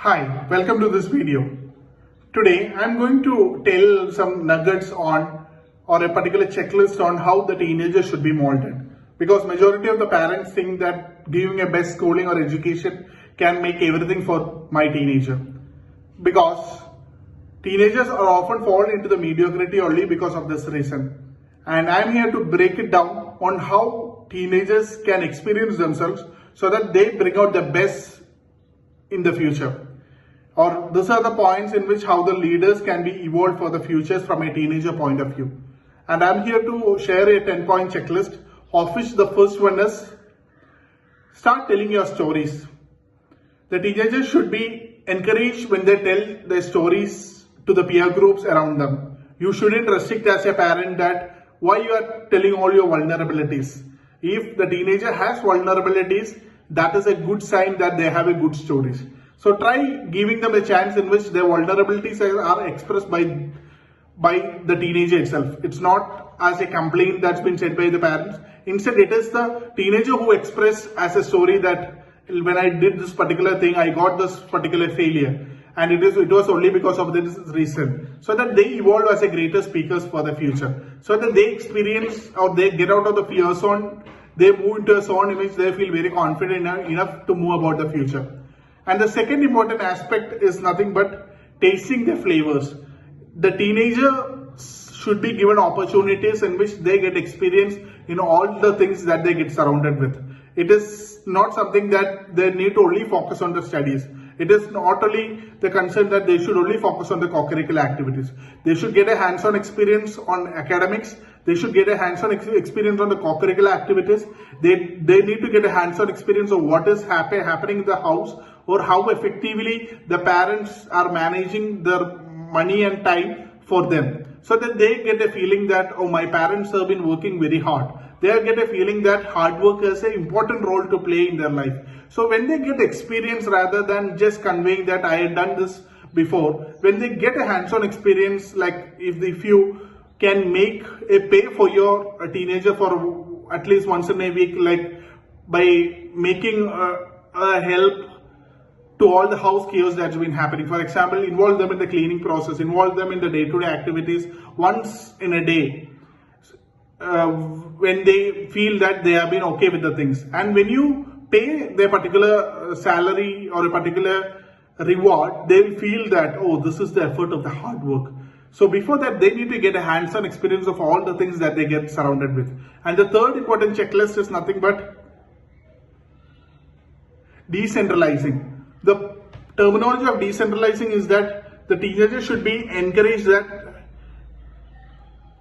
Hi, welcome to this video. Today I'm going to tell some nuggets on or a particular checklist on how the teenager should be molded. Because majority of the parents think that giving a best schooling or education can make everything for my teenager. Because teenagers are often fall into the mediocrity only because of this reason. And I'm here to break it down on how teenagers can experience themselves so that they bring out the best in the future. Or these are the points in which how the leaders can be evolved for the futures from a teenager point of view. And I'm here to share a 10-point checklist, of which the first one is start telling your stories. The teenagers should be encouraged when they tell their stories to the peer groups around them. You shouldn't restrict as a parent that why you are telling all your vulnerabilities. If the teenager has vulnerabilities, that is a good sign that they have a good stories. So try giving them a chance in which their vulnerabilities are expressed by the teenager itself. It's not as a complaint that's been said by the parents. Instead, it is the teenager who expressed as a story that when I did this particular thing, I got this particular failure. And it was only because of this reason. So that they evolve as a greater speakers for the future. So that they experience or they get out of the fear zone, they move into a zone in which they feel very confident enough to move about the future. And the second important aspect is nothing but tasting the flavors. The teenager should be given opportunities in which they get experience in all the things that they get surrounded with. It is not something that they need to only focus on the studies. It is not only the concern that they should only focus on the co-curricular activities. They should get a hands-on experience on academics. They should get a hands-on experience on the co-curricular activities. They need to get a hands-on experience of what is happening in the house or how effectively the parents are managing their money and time for them. So that they get a feeling that, oh, my parents have been working very hard. They get a feeling that hard work has an important role to play in their life. So when they get experience rather than just conveying that I had done this before, when they get a hands-on experience, like if you can make a pay for your teenager for at least once in a week, like by making a help to all the house chaos that's been happening. For example, involve them in the cleaning process, involve them in the day-to-day activities once in a day. When they feel that they have been okay with the things. And when you pay their particular salary or a particular reward, they will feel that, oh, this is the effort of the hard work. So before that, they need to get a hands-on experience of all the things that they get surrounded with. And the third important checklist is nothing but decentralizing. The terminology of decentralizing is that the teenagers should be encouraged that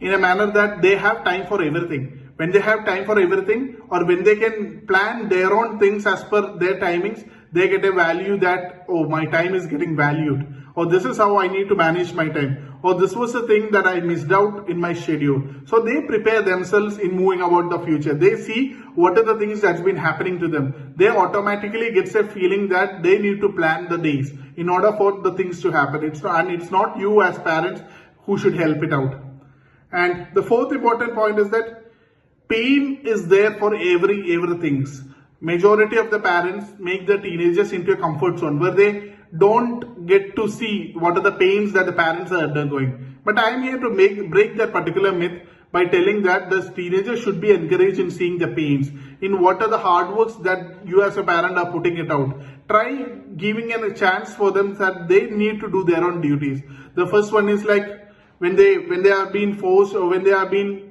in a manner that they have time for everything. When they have time for everything or when they can plan their own things as per their timings, they get a value that, oh, my time is getting valued. Or this is how I need to manage my time. Or this was the thing that I missed out in my schedule. So they prepare themselves in moving about the future. They see what are the things that's been happening to them. They automatically gets a feeling that they need to plan the days in order for the things to happen. It's not you as parents who should help it out. And the fourth important point is that pain is there for everything. Majority of the parents make the teenagers into a comfort zone where they don't get to see what are the pains that the parents are undergoing. But I am here to break that particular myth by telling that the teenagers should be encouraged in seeing the pains, in what are the hard works that you as a parent are putting it out. Try giving a chance for them that they need to do their own duties. The first one is like when they are being forced or when they are being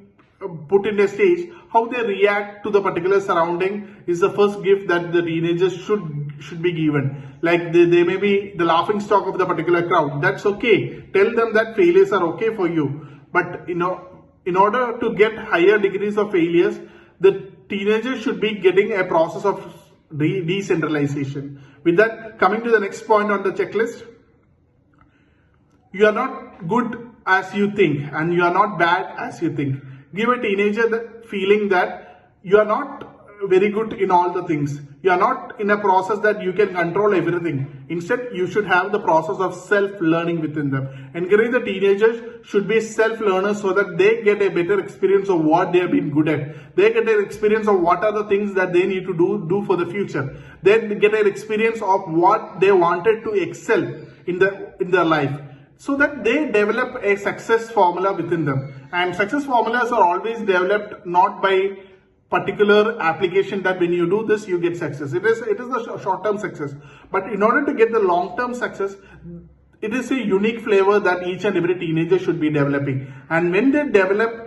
put in a stage, how they react to the particular surrounding is the first gift that the teenagers should be given. Like they may be the laughing stock of the particular crowd. That's okay. Tell them that failures are okay for you. But in order to get higher degrees of failures, the teenagers should be getting a process of decentralization. With that, coming to the next point on the checklist, you are not good as you think and you are not bad as you think. Give a teenager the feeling that you are not very good in all the things. You are not in a process that you can control everything. Instead, you should have the process of self-learning within them. Encourage the teenagers should be self-learners so that they get a better experience of what they have been good at. They get an experience of what are the things that they need to do for the future. They get an experience of what they wanted to excel in their life, so that they develop a success formula within them. And success formulas are always developed not by particular application that when you do this you get success. It is the short-term success, but in order to get the long-term success, it is a unique flavor that each and every teenager should be developing. And when they develop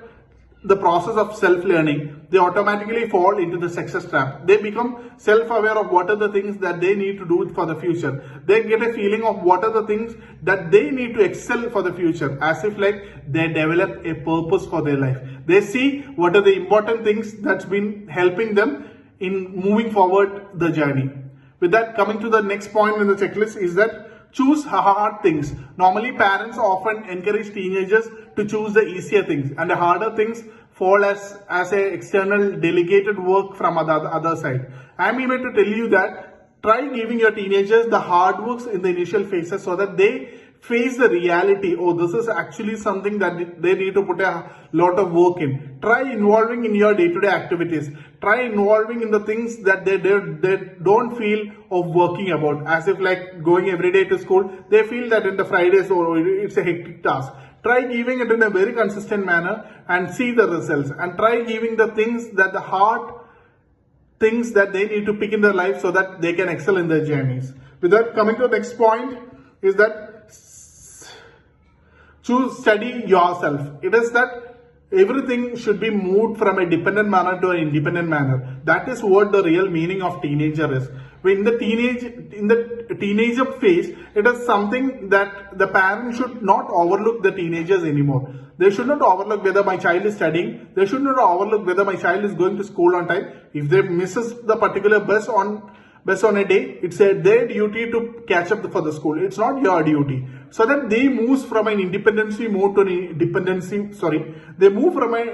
the process of self-learning, they automatically fall into the success trap. They become self-aware of what are the things that they need to do for the future. They get a feeling of what are the things that they need to excel for the future, as if like they develop a purpose for their life. They see what are the important things that's been helping them in moving forward the journey. With that, coming to the next point in the checklist is that choose hard things. Normally, parents often encourage teenagers to choose the easier things, and the harder things fall as a external delegated work from other side. I am here to tell you that try giving your teenagers the hard works in the initial phases so that they face the reality. Oh, this is actually something that they need to put a lot of work in. Try involving in your day-to-day activities. Try involving in the things that they don't feel of working about, as if like going every day to school. They feel that in the Fridays, oh, it's a hectic task. Try giving it in a very consistent manner and see the results. And try giving the things that the hard things that they need to pick in their life so that they can excel in their journeys. With that, coming to the next point is that study yourself. It is that everything should be moved from a dependent manner to an independent manner. That is what the real meaning of teenager is. In the teenager phase, it is something that the parent should not overlook the teenagers anymore. They should not overlook whether my child is studying. They should not overlook whether my child is going to school on time. If they misses the particular bus on a day, it's their duty to catch up for the school. It's not your duty. So that they move from an independency mode to an they move from a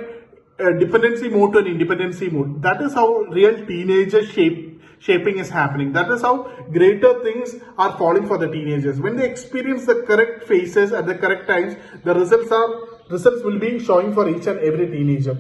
dependency mode to an independency mode. That is how real teenager shaping is happening. That is how greater things are falling for the teenagers. When they experience the correct phases at the correct times, the results will be showing for each and every teenager.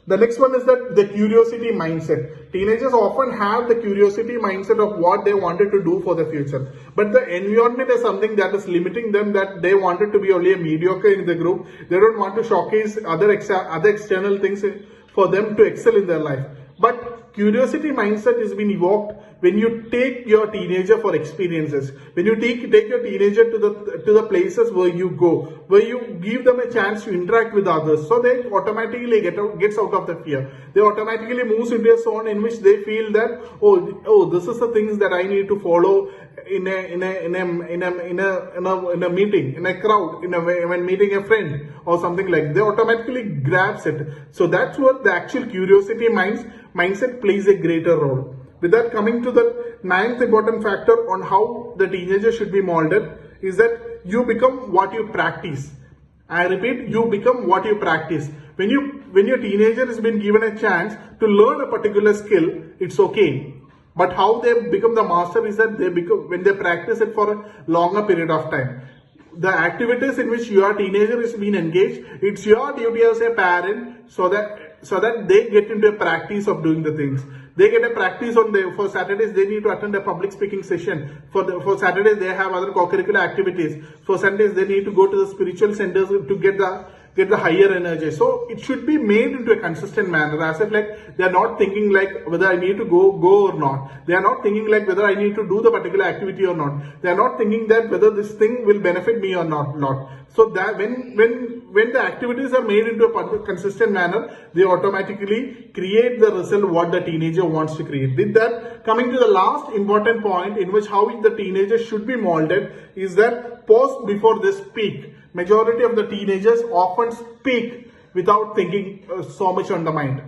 The next one is that the curiosity mindset. Teenagers often have the curiosity mindset of what they wanted to do for the future. But the environment is something that is limiting them, that they wanted to be only a mediocre in the group. They don't want to showcase other external things for them to excel in their life. But curiosity mindset is being evoked when you take your teenager for experiences, when you take your teenager to the places where you go, where you give them a chance to interact with others, so they automatically gets out of the fear. They automatically moves into a zone in which they feel that oh this is the things that I need to follow in a meeting, in a crowd, when meeting a friend or something like. They automatically grabs it. So that's what the actual curiosity mindset plays a greater role. With that, coming to the ninth important factor on how the teenager should be molded is that you become what you practice. I repeat, you become what you practice. When your teenager has been given a chance to learn a particular skill, it's okay. But how they become the master is that when they practice it for a longer period of time. The activities in which your teenager is being engaged, it's your duty as a parent so that they get into a practice of doing the things. They get a practice for Saturdays. They need to attend a public speaking session. For Saturdays they have other co-curricular activities. For Sundays they need to go to the spiritual centers to get the higher energy. So it should be made into a consistent manner, as if like they are not thinking like whether I need to go or not. They are not thinking like whether I need to do the particular activity or not. They are not thinking that whether this thing will benefit me or not. So that when the activities are made into a consistent manner, they automatically create the result what the teenager wants to create. With that, coming to the last important point in which how the teenager should be molded is that pause before they speak. Majority of the teenagers often speak without thinking so much on the mind.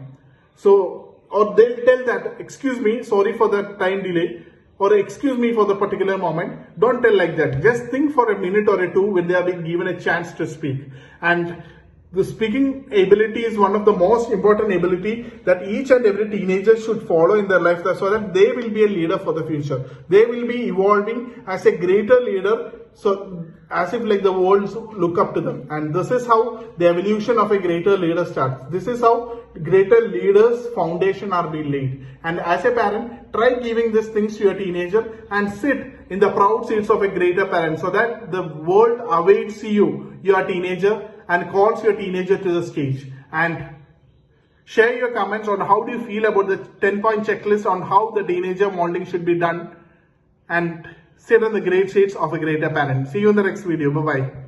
So, or they'll tell that, excuse me, sorry for the time delay, or excuse me for the particular moment. Don't tell like that. Just think for a minute or two when they are being given a chance to speak. And The speaking ability is one of the most important ability that each and every teenager should follow in their life, so that they will be a leader for the future. They will be evolving as a greater leader, so as if like the world look up to them. And this is how the evolution of a greater leader starts. This is how greater leaders foundation are being laid. And as a parent, try giving these things to your teenager and sit in the proud seats of a greater parent, so that the world awaits you, your teenager, and calls your teenager to the stage. And share your comments on how do you feel about the 10-point checklist on how the teenager molding should be done, and sit on the great seats of a greater parent. See you in the next video. Bye-bye.